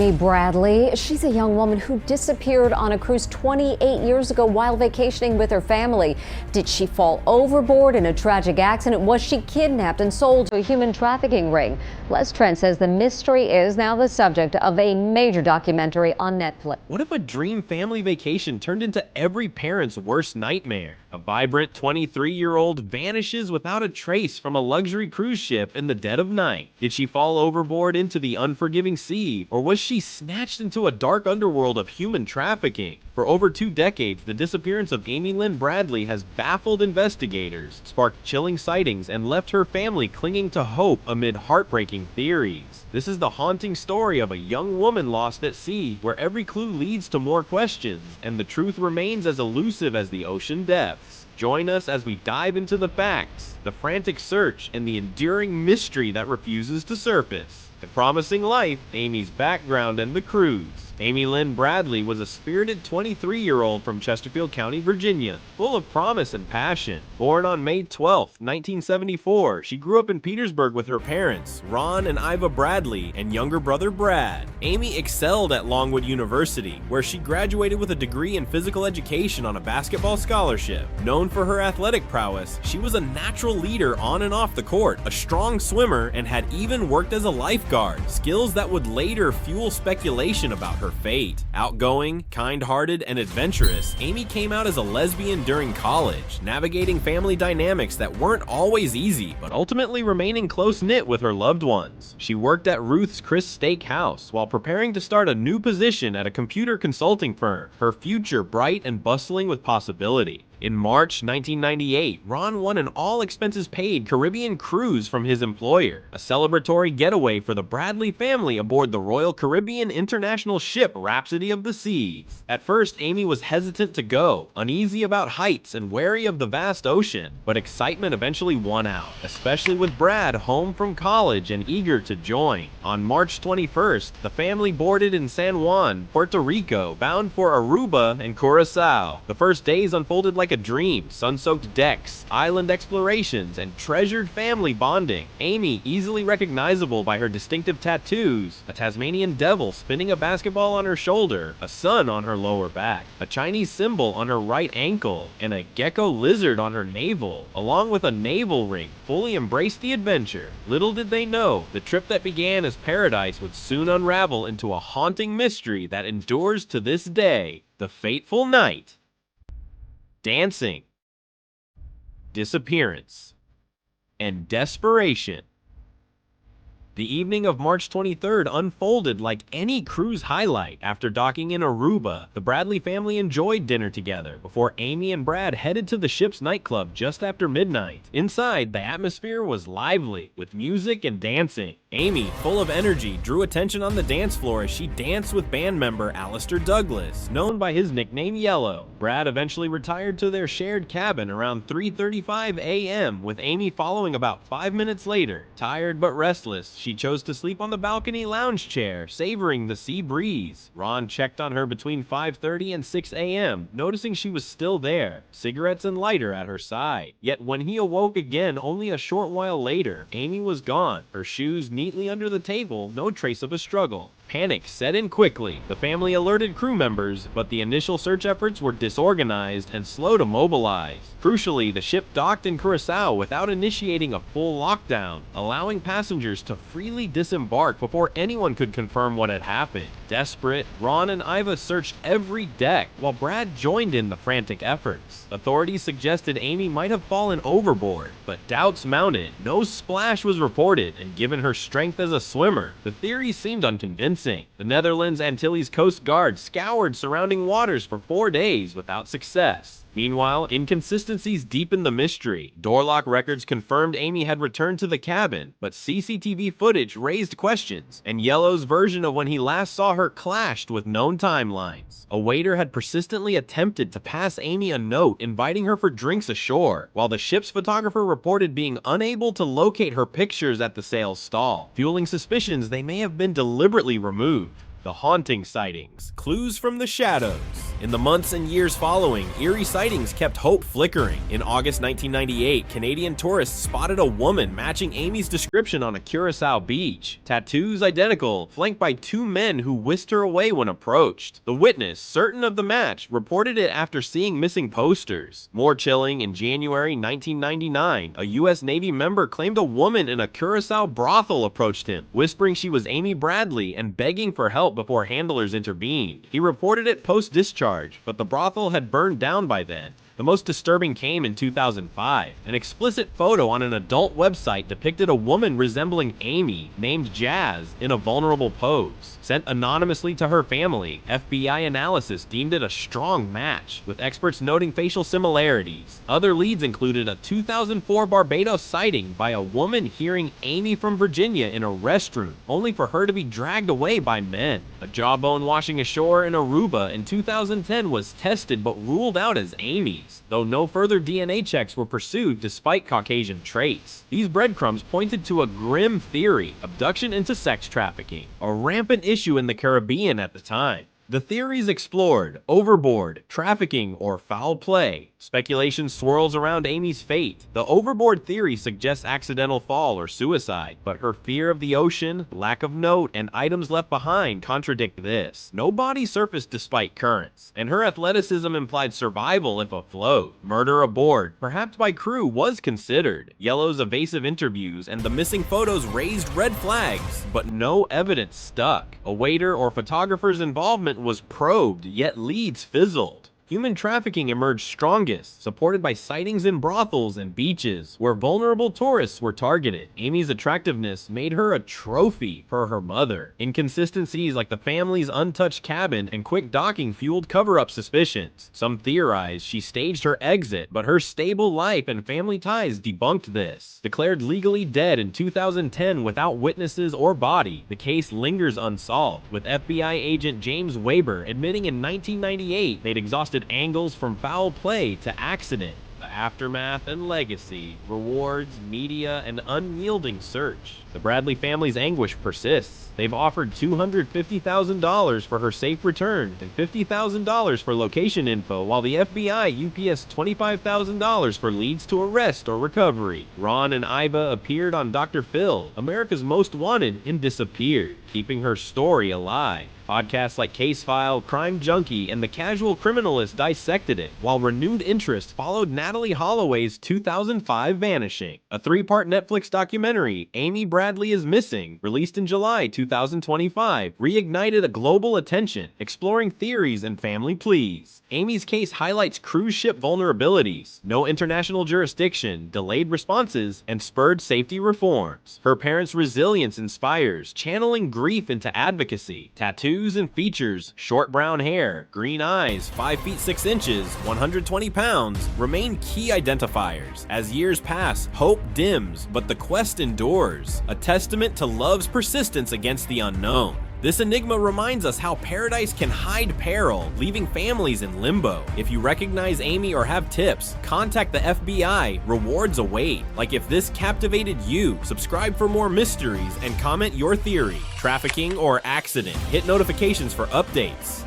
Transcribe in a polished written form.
Lynn Bradley, she's a young woman who disappeared on a cruise 28 years ago while vacationing with her family. Did she fall overboard in a tragic accident? Was she kidnapped and sold to a human trafficking ring? Les Trent says the mystery is now the subject of a major documentary on Netflix. What if a dream family vacation turned into every parent's worst nightmare? A vibrant 23-year-old vanishes without a trace from a luxury cruise ship in the dead of night. Did she fall overboard into the unforgiving sea, or was she snatched into a dark underworld of human trafficking? For over 2 decades, the disappearance of Lynn Bradley has baffled investigators, sparked chilling sightings, and left her family clinging to hope amid heartbreaking theories. This is the haunting story of a young woman lost at sea, where every clue leads to more questions, and the truth remains as elusive as the ocean depths. Join us as we dive into the facts, the frantic search, and the enduring mystery that refuses to surface. The promising life, Amy's background, and the cruise. Lynn Bradley was a spirited 23-year-old from Chesterfield County, Virginia, full of promise and passion. Born on May 12, 1974, she grew up in Petersburg with her parents, Ron and Iva Bradley, and younger brother Brad. Amy excelled at Longwood University, where she graduated with a degree in physical education on a basketball scholarship. Known for her athletic prowess, she was a natural leader on and off the court, a strong swimmer, and had even worked as a lifeguard, skills that would later fuel speculation about her fate. Outgoing, kind-hearted, and adventurous, Amy came out as a lesbian during college, navigating family dynamics that weren't always easy, but ultimately remaining close-knit with her loved ones. She worked at Ruth's Chris Steak House while preparing to start a new position at a computer consulting firm, her future bright and bustling with possibility. In March 1998, Ron won an all-expenses-paid Caribbean cruise from his employer, a celebratory getaway for the Bradley family aboard the Royal Caribbean international ship Rhapsody of the Seas. At first, Amy was hesitant to go, uneasy about heights and wary of the vast ocean, but excitement eventually won out, especially with Brad home from college and eager to join. On March 21st, the family boarded in San Juan, Puerto Rico, bound for Aruba and Curacao. The first days unfolded like a dream, sun-soaked decks, island explorations, and treasured family bonding. Amy, easily recognizable by her distinctive tattoos, a Tasmanian devil spinning a basketball on her shoulder, a sun on her lower back, a Chinese symbol on her right ankle, and a gecko lizard on her navel, along with a navel ring, fully embraced the adventure. Little did they know, the trip that began as paradise would soon unravel into a haunting mystery that endures to this day. The fateful night. Dancing, disappearance, and desperation. The evening of March 23rd unfolded like any cruise highlight. After docking in Aruba, the Bradley family enjoyed dinner together before Amy and Brad headed to the ship's nightclub just after midnight. Inside, the atmosphere was lively, with music and dancing. Amy, full of energy, drew attention on the dance floor as she danced with band member Alistair Douglas, known by his nickname Yellow. Brad eventually retired to their shared cabin around 3:35 a.m., with Amy following about 5 minutes later. Tired but restless, she chose to sleep on the balcony lounge chair, savoring the sea breeze. Ron checked on her between 5:30 and 6 a.m., noticing she was still there, cigarettes and lighter at her side. Yet when he awoke again only a short while later, Amy was gone, her shoes neatly under the table, no trace of a struggle. Panic set in quickly. The family alerted crew members, but the initial search efforts were disorganized and slow to mobilize. Crucially, the ship docked in Curacao without initiating a full lockdown, allowing passengers to freely disembark before anyone could confirm what had happened. Desperate, Ron and Iva searched every deck, while Brad joined in the frantic efforts. Authorities suggested Amy might have fallen overboard, but doubts mounted. No splash was reported, and given her strength as a swimmer, the theory seemed unconvincing. The Netherlands Antilles Coast Guard scoured surrounding waters for 4 days without success. Meanwhile, inconsistencies deepened the mystery. Door lock records confirmed Amy had returned to the cabin, but CCTV footage raised questions, and Yellow's version of when he last saw her clashed with known timelines. A waiter had persistently attempted to pass Amy a note inviting her for drinks ashore, while the ship's photographer reported being unable to locate her pictures at the sales stall, fueling suspicions they may have been deliberately removed. The haunting sightings, clues from the shadows. In the months and years following, eerie sightings kept hope flickering. In August 1998, Canadian tourists spotted a woman matching Amy's description on a Curacao beach. Tattoos identical, flanked by two men who whisked her away when approached. The witness, certain of the match, reported it after seeing missing posters. More chilling, in January 1999, a U.S. Navy member claimed a woman in a Curacao brothel approached him, whispering she was Amy Bradley and begging for help before handlers intervened. He reported it post-discharge, but the brothel had burned down by then. The most disturbing came in 2005. An explicit photo on an adult website depicted a woman resembling Amy, named Jazz, in a vulnerable pose. Sent anonymously to her family, FBI analysis deemed it a strong match, with experts noting facial similarities. Other leads included a 2004 Barbados sighting by a woman hearing Amy from Virginia in a restroom, only for her to be dragged away by men. A jawbone washing ashore in Aruba in 2010 was tested but ruled out as Amy's, though no further DNA checks were pursued despite Caucasian traits. These breadcrumbs pointed to a grim theory: abduction into sex trafficking, a rampant issue in the Caribbean at the time. The theories explored: overboard, trafficking, or foul play. Speculation swirls around Amy's fate. The overboard theory suggests accidental fall or suicide, but her fear of the ocean, lack of note, and items left behind contradict this. No body surfaced despite currents, and her athleticism implied survival if afloat. Murder aboard, perhaps by crew, was considered. Yellow's evasive interviews and the missing photos raised red flags, but no evidence stuck. A waiter or photographer's involvement was probed, yet leads fizzled. Human trafficking emerged strongest, supported by sightings in brothels and beaches, where vulnerable tourists were targeted. Amy's attractiveness made her a trophy for her mother. Inconsistencies like the family's untouched cabin and quick docking fueled cover-up suspicions. Some theorized she staged her exit, but her stable life and family ties debunked this. Declared legally dead in 2010 without witnesses or body, the case lingers unsolved, with FBI agent James Weber admitting in 1998 they'd exhausted angles from foul play to accident. The aftermath and legacy, rewards, media, and unyielding search. The Bradley family's anguish persists. They've offered $250,000 for her safe return and $50,000 for location info, while the FBI UPS $25,000 for leads to arrest or recovery. Ron and Iva appeared on Dr. Phil, America's Most Wanted, and disappeared, keeping her story alive. Podcasts like Case File, Crime Junkie, and The Casual Criminalist dissected it, while renewed interest followed Natalie Holloway's 2005 Vanishing, a three-part Netflix documentary, Amy Bradley is Missing, released in July 2025, reignited a global attention, exploring theories and family pleas. Amy's case highlights cruise ship vulnerabilities, no international jurisdiction, delayed responses, and spurred safety reforms. Her parents' resilience inspires, channeling grief into advocacy. Tattoos and features, short brown hair, green eyes, 5 feet 6 inches, 120 pounds, remain key identifiers. As years pass, hope dims, but the quest endures, a testament to love's persistence against the unknown. This enigma reminds us how paradise can hide peril, leaving families in limbo. If you recognize Amy or have tips, contact the FBI. Rewards await. Like if this captivated you, subscribe for more mysteries and comment your theory, trafficking or accident. Hit notifications for updates.